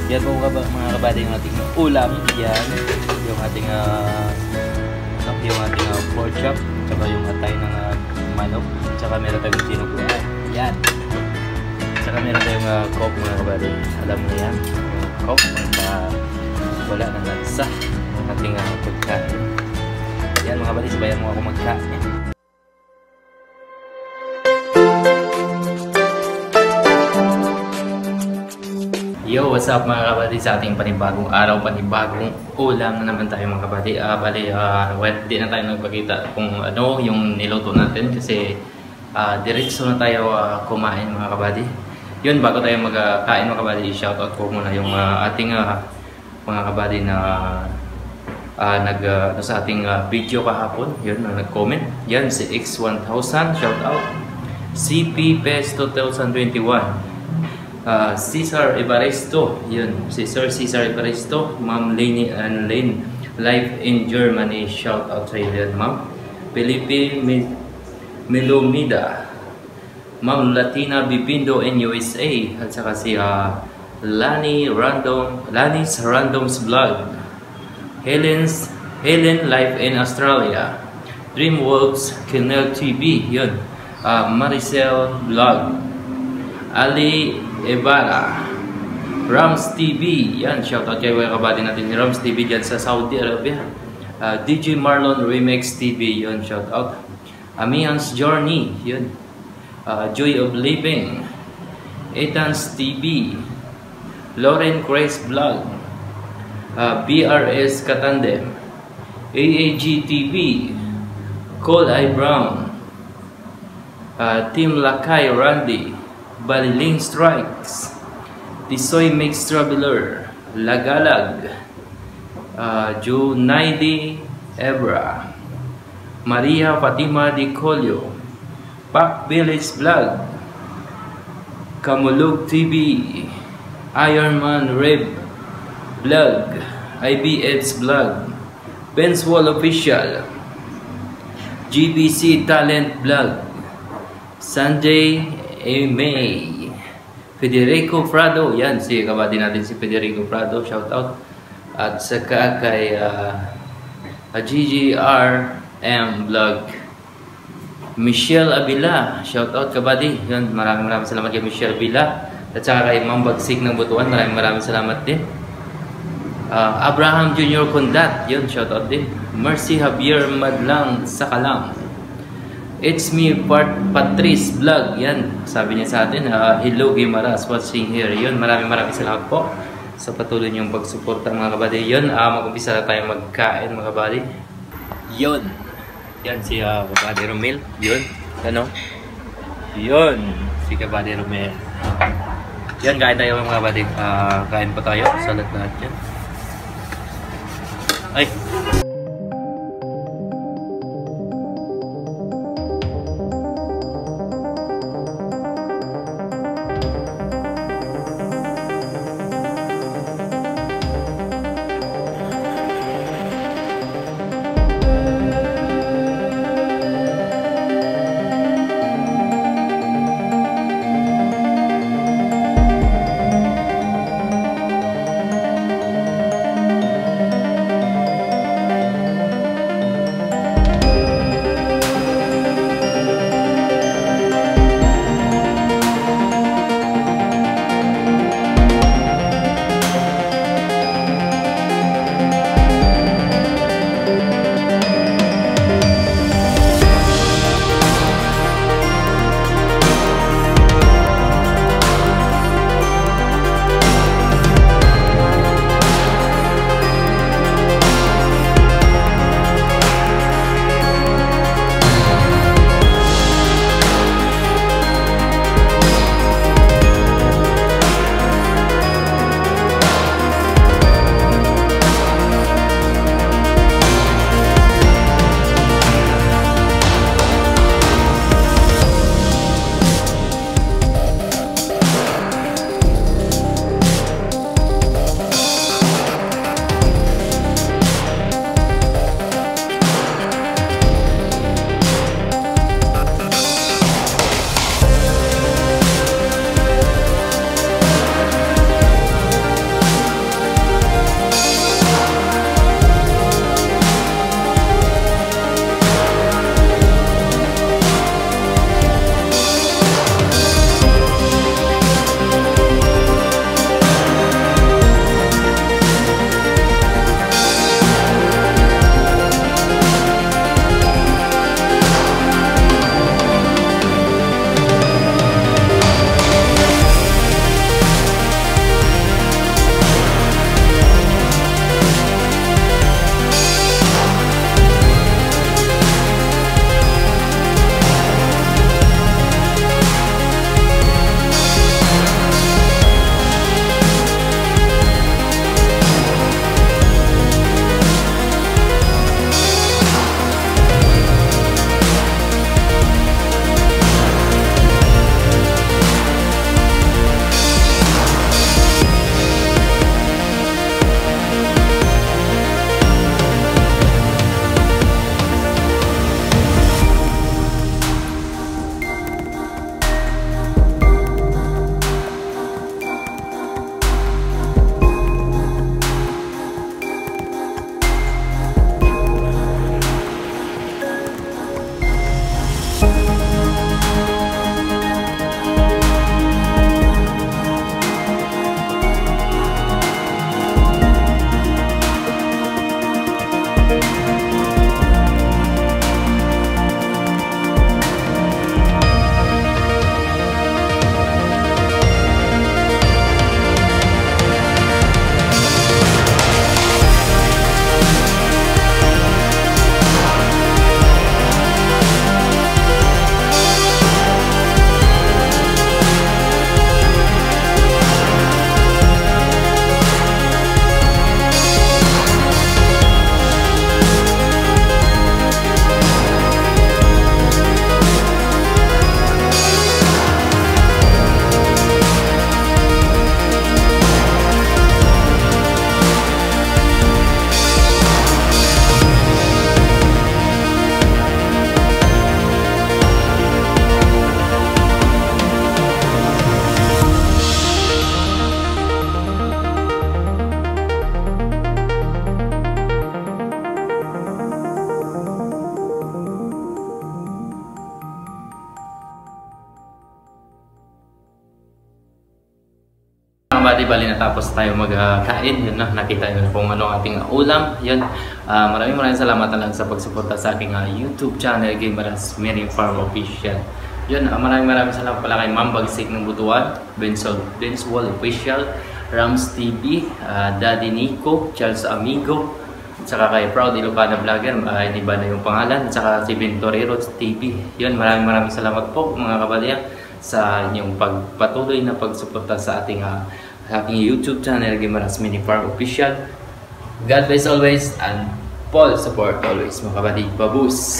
Yan po mga kabady yung ating ulam. Yan. Yung ating pork chop. Tsaka yung atay ng manok. Tsaka meron tayong tinuguan. Yan. Tsaka meron tayong coke mga kabady. Alam mo yan. Yung coke. Wala ng lansa. Yung ating pagkain. Yan mga kabady. Sabayan mo ako magkain. Yo, what's up mga kabady sa ating panibagong araw, panibagong ulam na naman tayo mga kabady. Di na tayo nagpakita kung ano yung niluto natin kasi diretso na tayo kumain mga kabady. Yun, bago tayo magkain mga kabady, shoutout ko muna yung ating mga kabady na sa ating video kahapon. Yun, nag-comment. Yan, si X1000, shoutout. CP PES 2021. Cesar Evaristo, yun, Cesar Evaristo, Ma'am Lainey and Lane, live in Germany, shout out sa iyo, Ma'am. Felipe Melomida, Ma'am Latina Bibindo in USA, at saka si Lani's Randoms Vlog, Helen live in Australia, Dreamworks Kinel TV, yun, Maricel Vlog, Ali Ibarra, Rams TV, yan, shoutout kayo mga kabady natin ni Rams TV dyan sa Saudi Arabia. DJ Marlon Remix TV, yun, shoutout. Amians Journey, yun. Joy of Living, Ethan's TV, Lauren Grace Vlog, BRS Katandem, AAG TV, Cole I Brown, Team Lakay Randy, Baliling Strikes, Tisoy Mix Traveler, Lagalag, Junaidi Ebra, Maria Fatima Di Colio, Pac Village Vlog, Kamulog TV, Ironman Rib Vlog, IBX Vlog, Ben's Wall Official, GBC Talent Vlog, Sanjay May, Federico Prado, yan, si kabady natin si Federico Prado, shout out. At saka kay GGRM Vlog, Michelle Abila, shout out kabady, yan, maraming salamat kay Michelle Abila. At saka kay Ma'am Bagsik ng Butuan, maraming salamat din. Abraham Jr. Condat, yun, shout out din. Mercy Javier Madlang Sakalang, It's me, Patrice Vlog, yan, sabi niya sa atin, hello Gimaras watching here, yun, maraming salamat po sa patuloy niyong pagsuporta mga kabady. Yun, mag-umpisa na tayo magkain mga kabady. Yun, yan si kabady Romel, yun, ano, yun, si kabady Romel. Yan, kain tayo mga kabady, kain pa tayo, salat lahat yan. Ay! kabady, bali natapos tayo magkain. Yun na, nakita nyo na kung ano ating ulam. Yun, maraming salamat na lang sa pagsuporta sa aking YouTube channel, Gameras Marine Farm Official. Yun, maraming salamat pala kay Ma'am Bagsik ng Butuan, Benswall Official, Rams TV, Daddy Nico, Charles Amigo, at saka kay Proud Ilocana Vlogger, iba na yung pangalan, at saka si Ventorero TV. Yun, maraming salamat po mga kabalya sa inyong pagpatuloy na pagsuporta sa ating YouTube channel, Gameras Marine Farm Official. God bless always and Paul support always mga kabady. Babus!